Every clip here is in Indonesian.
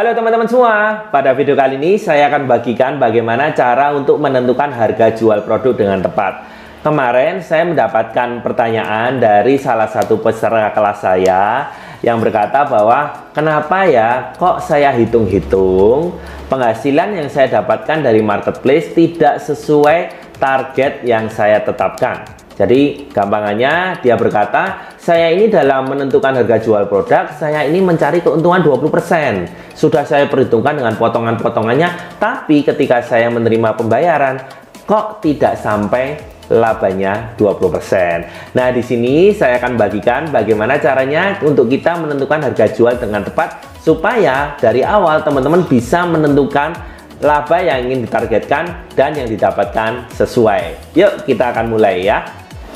Halo teman-teman semua, pada video kali ini saya akan bagikan bagaimana cara untuk menentukan harga jual produk dengan tepat. Kemarin saya mendapatkan pertanyaan dari salah satu peserta kelas saya yang berkata bahwa kenapa ya kok saya hitung-hitung penghasilan yang saya dapatkan dari marketplace tidak sesuai target yang saya tetapkan. Jadi gampangannya dia berkata, saya ini dalam menentukan harga jual produk, saya ini mencari keuntungan 20%. Sudah saya perhitungkan dengan potongan-potongannya, tapi ketika saya menerima pembayaran, kok tidak sampai labanya 20%. Nah, di sini saya akan bagikan bagaimana caranya untuk kita menentukan harga jual dengan tepat, supaya dari awal teman-teman bisa menentukan laba yang ingin ditargetkan dan yang didapatkan sesuai. Yuk, kita akan mulai ya.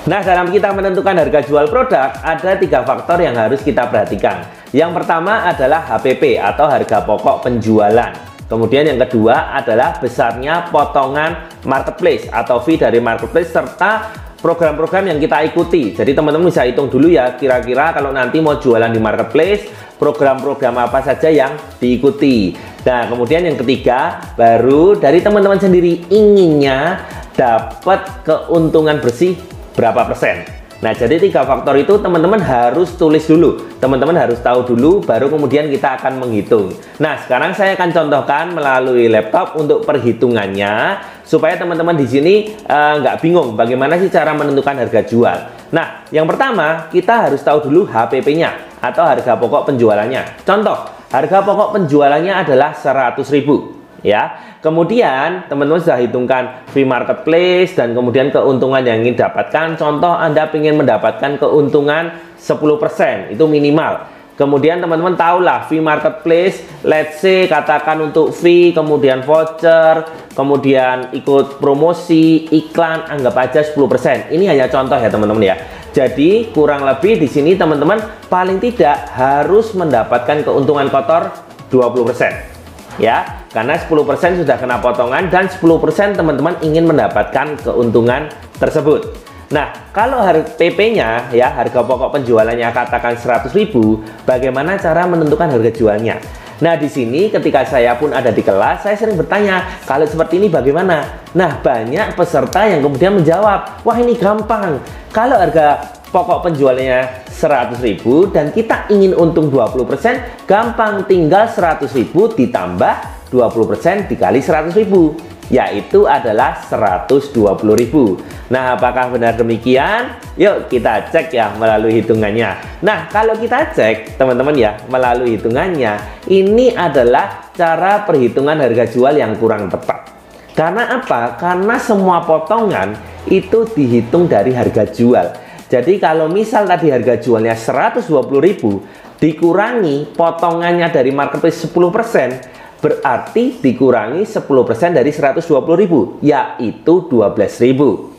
Nah, dalam kita menentukan harga jual produk, ada 3 faktor yang harus kita perhatikan. Yang pertama adalah HPP atau harga pokok penjualan. Kemudian yang kedua adalah besarnya potongan marketplace atau fee dari marketplace serta program-program yang kita ikuti. Jadi teman-teman bisa hitung dulu ya, kira-kira kalau nanti mau jualan di marketplace, program-program apa saja yang diikuti. Nah, kemudian yang ketiga, baru dari teman-teman sendiri inginnya dapat keuntungan bersih berapa persen. Nah, jadi 3 faktor itu teman-teman harus tulis dulu, teman-teman harus tahu dulu, baru kemudian kita akan menghitung. Nah, sekarang saya akan contohkan melalui laptop untuk perhitungannya, supaya teman-teman di sini nggak bingung bagaimana sih cara menentukan harga jual. Nah, yang pertama kita harus tahu dulu HPP-nya atau harga pokok penjualannya. Contoh, harga pokok penjualannya adalah 100.000 ya. Kemudian teman-teman sudah hitungkan fee marketplace dan kemudian keuntungan yang ingin dapatkan. Contoh, Anda ingin mendapatkan keuntungan 10%, itu minimal. Kemudian teman-teman tahulah fee marketplace, let's say katakan untuk fee, kemudian voucher, kemudian ikut promosi, iklan, anggap aja 10%. Ini hanya contoh ya teman-teman ya. Jadi kurang lebih di sini teman-teman paling tidak harus mendapatkan keuntungan kotor 20%. Ya, karena 10% sudah kena potongan dan 10% teman-teman ingin mendapatkan keuntungan tersebut. Nah, kalau PP-nya ya, harga pokok penjualannya katakan 100.000, bagaimana cara menentukan harga jualnya? Nah, di sini ketika saya pun ada di kelas, saya sering bertanya, kalau seperti ini bagaimana? Nah, banyak peserta yang kemudian menjawab, wah ini gampang. Kalau harga pokok penjualannya 100.000 dan kita ingin untung 20%, gampang, tinggal 100.000 ditambah 20% dikali 100.000, yaitu adalah 120.000. Nah, apakah benar demikian? Yuk kita cek ya melalui hitungannya. Nah, kalau kita cek teman-teman ya melalui hitungannya, ini adalah cara perhitungan harga jual yang kurang tepat. Karena apa? Karena semua potongan itu dihitung dari harga jual. Jadi kalau misal tadi harga jualnya 120.000 dikurangi potongannya dari marketplace 10%, berarti dikurangi 10% dari 120.000, yaitu 12.000.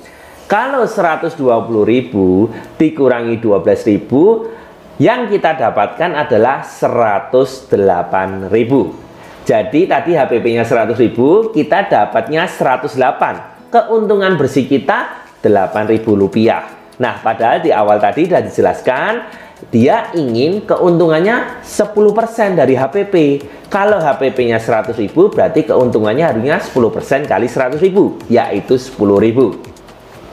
Kalau 120.000 dikurangi 12.000, yang kita dapatkan adalah 108.000. Jadi tadi HPP-nya 100.000, kita dapatnya 108. Keuntungan bersih kita Rp8.000. Nah, padahal di awal tadi sudah dijelaskan dia ingin keuntungannya 10% dari HPP. Kalau HPP-nya 100.000 berarti keuntungannya harusnya 10% kali 100.000, yaitu 10.000.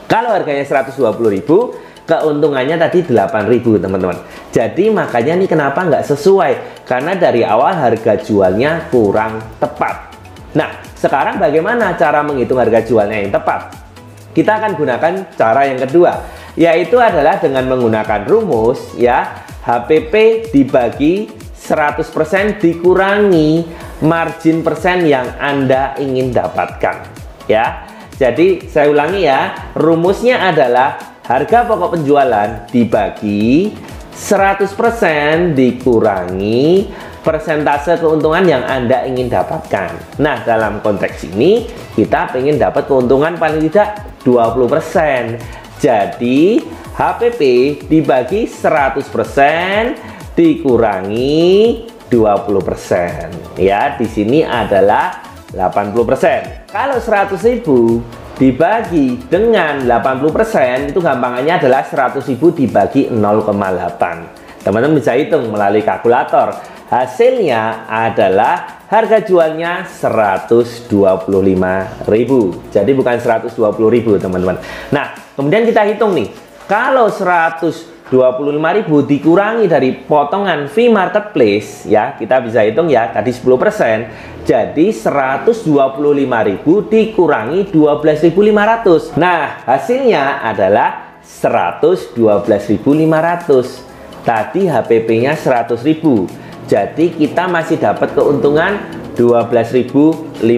Kalau harganya 120.000, keuntungannya tadi 8.000 teman-teman. Jadi makanya nih kenapa nggak sesuai, karena dari awal harga jualnya kurang tepat. Nah, sekarang bagaimana cara menghitung harga jualnya yang tepat? Kita akan gunakan cara yang kedua, yaitu adalah dengan menggunakan rumus ya, HPP dibagi 100% dikurangi margin persen yang Anda ingin dapatkan ya. Jadi saya ulangi ya, rumusnya adalah harga pokok penjualan dibagi 100% dikurangi persentase keuntungan yang Anda ingin dapatkan. Nah, dalam konteks ini kita ingin dapat keuntungan paling tidak 20%. Jadi HPP dibagi 100% dikurangi 20%. Ya, di sini adalah 80%. Kalau 100.000 dibagi dengan 80%, itu gampangannya adalah 100.000 dibagi 0,8. Teman-teman bisa hitung melalui kalkulator. Hasilnya adalah harga jualnya 125.000. Jadi bukan 120.000, teman-teman. Nah, kemudian kita hitung nih. Kalau 125.000 dikurangi dari potongan fee marketplace, ya, kita bisa hitung ya, tadi 10%. Jadi 125.000 dikurangi 12.500. Nah, hasilnya adalah 112.500. Tadi HPP-nya 100.000. Jadi kita masih dapat keuntungan 12.500.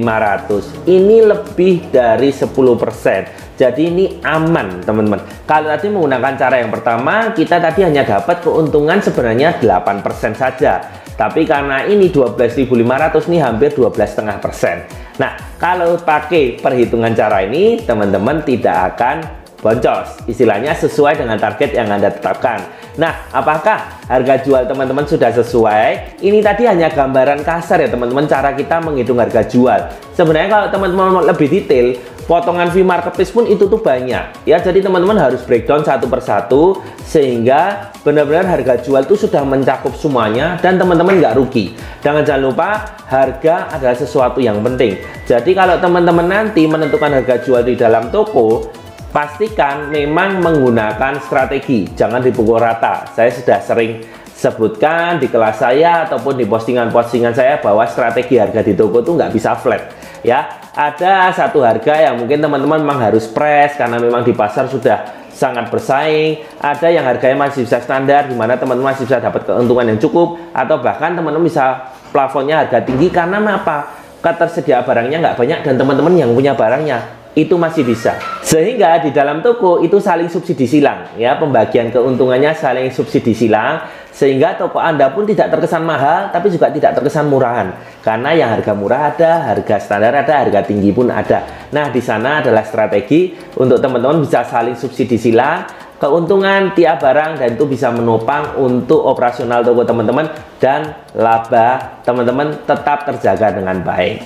Ini lebih dari 10%. Jadi ini aman, teman-teman. Kalau tadi menggunakan cara yang pertama, kita tadi hanya dapat keuntungan sebenarnya 8% saja. Tapi karena ini 12.500 nih hampir 12,5%. Nah, kalau pakai perhitungan cara ini, teman-teman tidak akan boncos. Istilahnya sesuai dengan target yang Anda tetapkan. Nah, apakah harga jual teman-teman sudah sesuai? Ini tadi hanya gambaran kasar ya, teman-teman, cara kita menghitung harga jual. Sebenarnya kalau teman-teman lebih detail, potongan fee marketplace pun itu tuh banyak ya. Jadi teman-teman harus breakdown satu persatu sehingga benar-benar harga jual itu sudah mencakup semuanya dan teman-teman nggak rugi. Dan jangan lupa, harga adalah sesuatu yang penting. Jadi kalau teman-teman nanti menentukan harga jual di dalam toko, pastikan memang menggunakan strategi, jangan dipukul rata. Saya sudah sering sebutkan di kelas saya ataupun di postingan-postingan saya bahwa strategi harga di toko itu nggak bisa flat ya. Ada satu harga yang mungkin teman-teman memang harus press karena memang di pasar sudah sangat bersaing. Ada yang harganya masih bisa standar, di mana teman-teman masih bisa dapat keuntungan yang cukup, atau bahkan teman-teman bisa plafonnya harga tinggi karena apa? Ketersediaan barangnya nggak banyak dan teman-teman yang punya barangnya itu masih bisa. Sehingga di dalam toko itu saling subsidi silang ya, pembagian keuntungannya saling subsidi silang, sehingga toko Anda pun tidak terkesan mahal tapi juga tidak terkesan murahan. Karena yang harga murah ada, harga standar ada, harga tinggi pun ada. Nah, di sana adalah strategi untuk teman-teman bisa saling subsidi silang keuntungan tiap barang, dan itu bisa menopang untuk operasional toko teman-teman dan laba teman-teman tetap terjaga dengan baik.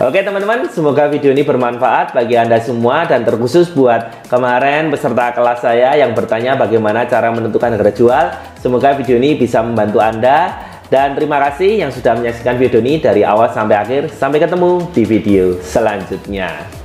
Oke teman-teman, semoga video ini bermanfaat bagi Anda semua, dan terkhusus buat kemarin peserta kelas saya yang bertanya bagaimana cara menentukan harga jual. Semoga video ini bisa membantu Anda, dan terima kasih yang sudah menyaksikan video ini dari awal sampai akhir. Sampai ketemu di video selanjutnya.